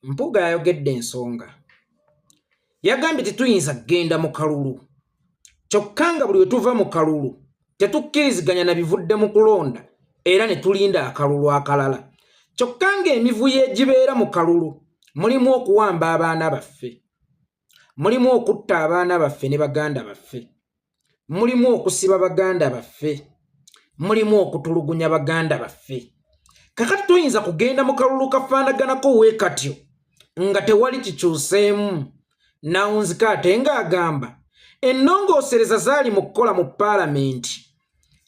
Mpuuga yayogedde ensonga. Yagambye tetuyinza kugenda mu kalulu. Kyokka nga buli we tuva mu kalulu tetukkiriziganya na bivudde mu kulonda era ne tulinda akalulu akalala. Kyokka ng'emivuyo egibeera mu kalulu mulimu okuwamba abaana baffe, mulimu okutta abaana baffe ne baganda baffe, mulimu okusiba baganda baffe, mulimu okutulugunya baganda baffe. Kakati tuyinza kugenda mu kalulu kafaanaganako we katyo nga tewali kikyuseemu. Nawunzika ate ng'agamba ennongoosereza zaali mu kukola mu paalamenti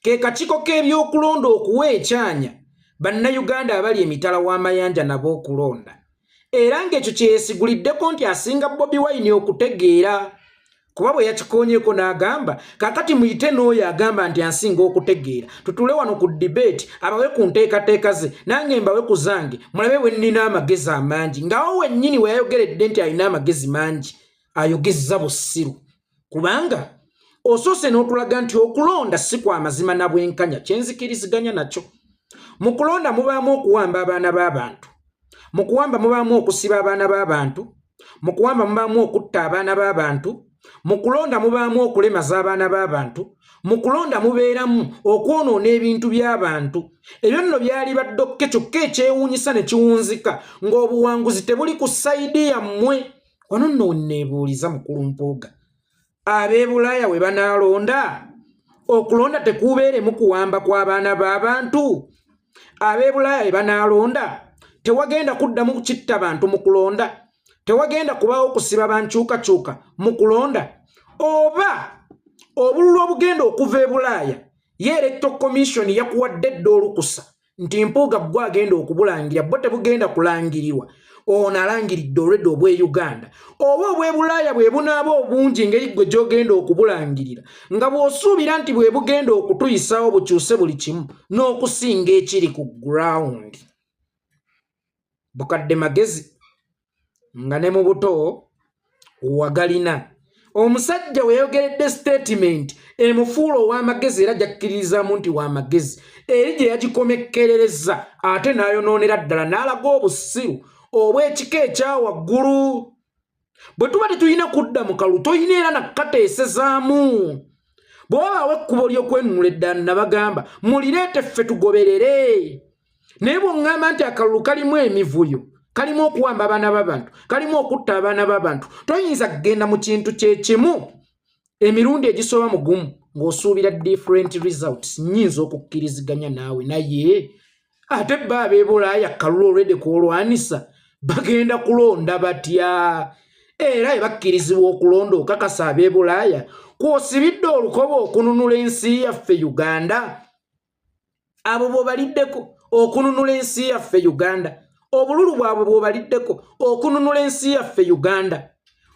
ke kakiiko k'ebyokulonda okuwa ekyanya bannayuganda abali emitala w'amayanja nabo okulonda, era ng'ekyo kye yeesiguliddeko nti asinga Bobi Wine okutegeera, kuba bwe yakikoonyeeko n'agamba kaakati muyite n'oyo agamba nti ansinga okutegeera, tutule wano ku debate abawe ku nteekateeka ze nange mbawe ku zange mulabe bwe nnina amagezi amangi. Ngawo wennyini we yayogeredde nti alina amagezi mangi ayogezza bussiru, kubanga osoose n'otulaga nti okulonda si kwa mazima na bwenkanya, kyenzikiriziganya nakyo. Mu kulonda mubaamu okuwamba abaana b'abantu, mu kuwamba mubaamu okusiba abaana b'abantu, mu kuwamba mubaamu okutta abaana b'abantu, mu kulonda mubaamu okulemaza abaana b'abantu, mu kulonda mubeeramu okwonoona ebintu by'abantu. Ebyo nno byali baddokke kyokka ekyewuunyisa ne kiwunzika ng'obuwanguzi tebuli ku sayidi yammwe. Wano nno neebuuliza mukulu Mpuuga, ab'e Bulaaya we banaalonda okulonda tekuubeeremu kuwamba kw'abaana b'abantu? Ab'e Bulaaya we banaalonda tewagenda kuddamu kukitta bantu mu kulonda? Tewagenda kubaawo kusiba bankyukakyuka mu kulonda? Oba obululu obugenda okuva e Bulaaya ye Electoral Commission yakuwadde dda olukusa nti Mpuuga bwe agenda okubulangira bwe tebugenda kulangirirwa, ono alangiridde olwedde obw'e Uganda, oba obw'e Bulaaya bwe bunaaba obungi ngeri gwe gy'ogenda okubulangirira nga bw'osuubira nti bwe bugenda okutuyisaawo bukyuse buli kimu n'okusinga ekiri ku ground. Bukadde magezi nga ne mu buto wagalina. Omusajja we yayogeredde statement emufuula ow'amagezi era gyakkiririzaamu nti w'amagezi, eri gye yagikomekkerereza ate n'ayonoonera ddala n'alaga obussiru obw'ekika ekya waggulu. Bwe tuba tetulina kudda mu kalulu toyina era nakkateesezaamu. Bwe wabaawo ekkubo ly'okwenunula eddala nabagamba mulireete ffe tugoberere. Naye bw'oŋŋamba nti akalulu kalimu emivuyo, kalimu okuwamba abaana b'abantu, kalimu okutta abaana b'abantu, toyinza kugenda mu kintu kye kimu emirundi egisoba mu gumu ng'osuubira different results. Nnyinza okukkiriziganya naawe, naye ate bba ab'e Bulaaya kalulu olwedde kwolwanisa bagenda kulonda batya? Era ebakkirizibwa okulonda okakasa ab'e Bulaaya kw'osibidde olukoba okununula ensi yaffe Uganda. Abo bw'obaliddeko okununula ensi yaffe Uganda, obululu bwabwe bw'obaliddeko okununula ensi yaffe Uganda.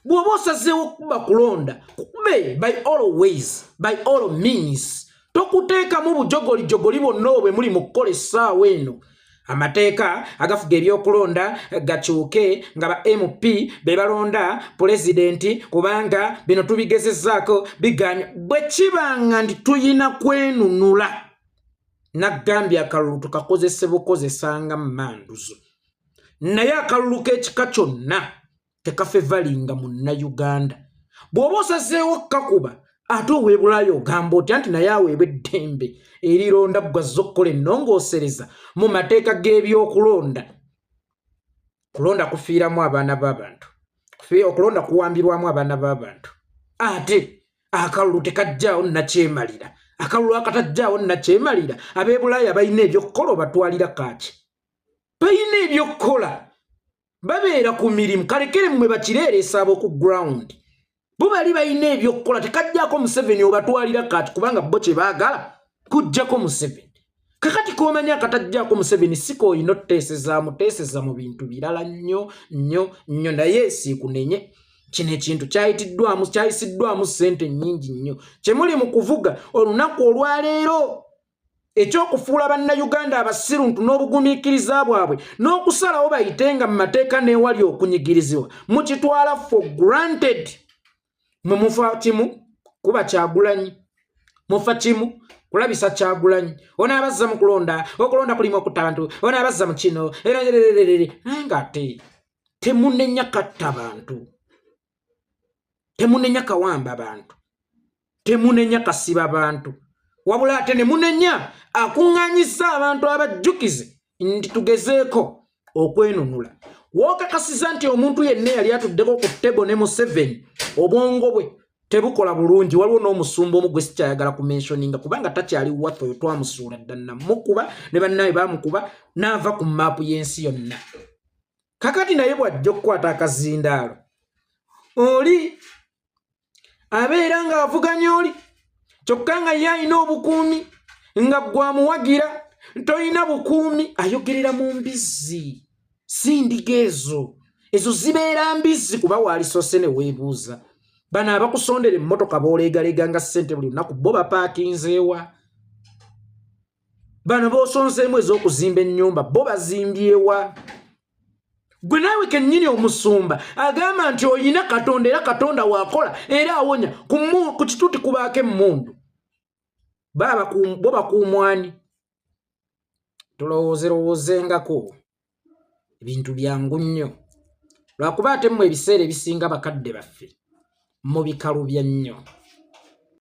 Bw'oba osazeewo okuba kulonda kube by all ways, by all means. Tokuteekamu bujogolijogoli bwonna obwe muli mu kukola essaawa eno. Amateeka agafuga ebyokulonda gakyuke nga ba MP be balonda pulezidenti kubanga bino tubigezezzaako biganya. Bwe kibanga nti tuyina kwenunula, naggambye akalulu tukakozese bukozesanga mmanduzo. Naye akalulu k'ekika kyonna tekafevalinga munnayuganda. Bw'oba osazeewo kakuba ate ow'e Bulaaya ogamba otya nti naye aweebwa eddembe erironda bwazze okukola ennongoosereza mu mateeka g'ebyokulonda. Kulonda kufiiramu abaana b'abantu, okulonda kuwambirwamu abaana b'abantu. Ate akalulu tekajjaawo nnakyemalira, akalulu akatajjaawo nnakyemalira. Ab'e Bulaaya balina ebyokukola obatwalira kaaki? Balina ebyokukola, babeera ku mirimu. Kalekere mmwe bakireereesa ab'oku ground. Bo bali balina ebyokukola, tekajjaako Museveni obatwalira kaaki kubanga bo kye baagala kujjako Museveni. Kakati k'omanya akatajjaako Museveni si k'olina oteesezaamu, teeseza mu bintu birala nnyo nnyo nnyo. Naye siikunenye kino ekintu kyayisiddwamu ssente nnyingi nnyo. Kye muli mu kuvuga olunaku olwaleero ekyokufuula bannayuganda abasiruntu n'obugumiikiriza bwabwe n'okusalawo bayitenga mu mateeka n'ewali okunyigirizibwa mukitwala for granted. Mwe mufa kimu kuba Kyagulanyi, mufa kimu kulabisa Kyagulanyi. Onaabazza mu kulonda, okulonda kulimu okutta abantu, onaabazza mu kino nga ate temunenya katta bantu, temunenya kawamba bantu, temunenya kasiba bantu, wabula ate ne munenya akuŋŋaanyisa abantu abajjukize nti tugezeeko okwenunula. Wookakasiza nti omuntu yenna yali atuddeko ku ttebo ne Museveni obwongo bwe tebukola bulungi. Waliwo n'omusumba omu gwe sikyayagala ku mentioninga kubanga takyali waffe oyo twamusuula ddala namukuba ne bannaye baamukuba n'ava ku maapu y'ensi yonna. Kakati naye bw'ajja okukwata akazindaalo oli abeera ng'avuganya oli kyokka nga ye alina obukuumi nga gwamuwagira tolina bukuumi. Ayogerera mu mbizzi si ndiga ezo zibeera mbizzi kuba waalisoose ne weebuuza. Bano abakusondera emmotoka boolegalega nga ssente buli lunaku bo bapaakinzeewa. Bano boosonzeemu ez'okuzimba ennyumba bo bazimbyewa. Gwe naawe kennyini omusumba agamba nti oyina Katonda era Katonda waakola era awonya ku kituuti kubaako emmundu. Bo bakuumwani. Tulowoozerowoozengako ebintu byangu nnyo lwakuba ate mmwe ebiseera ebisinga bakadde baffe mu bikalubya nnyo.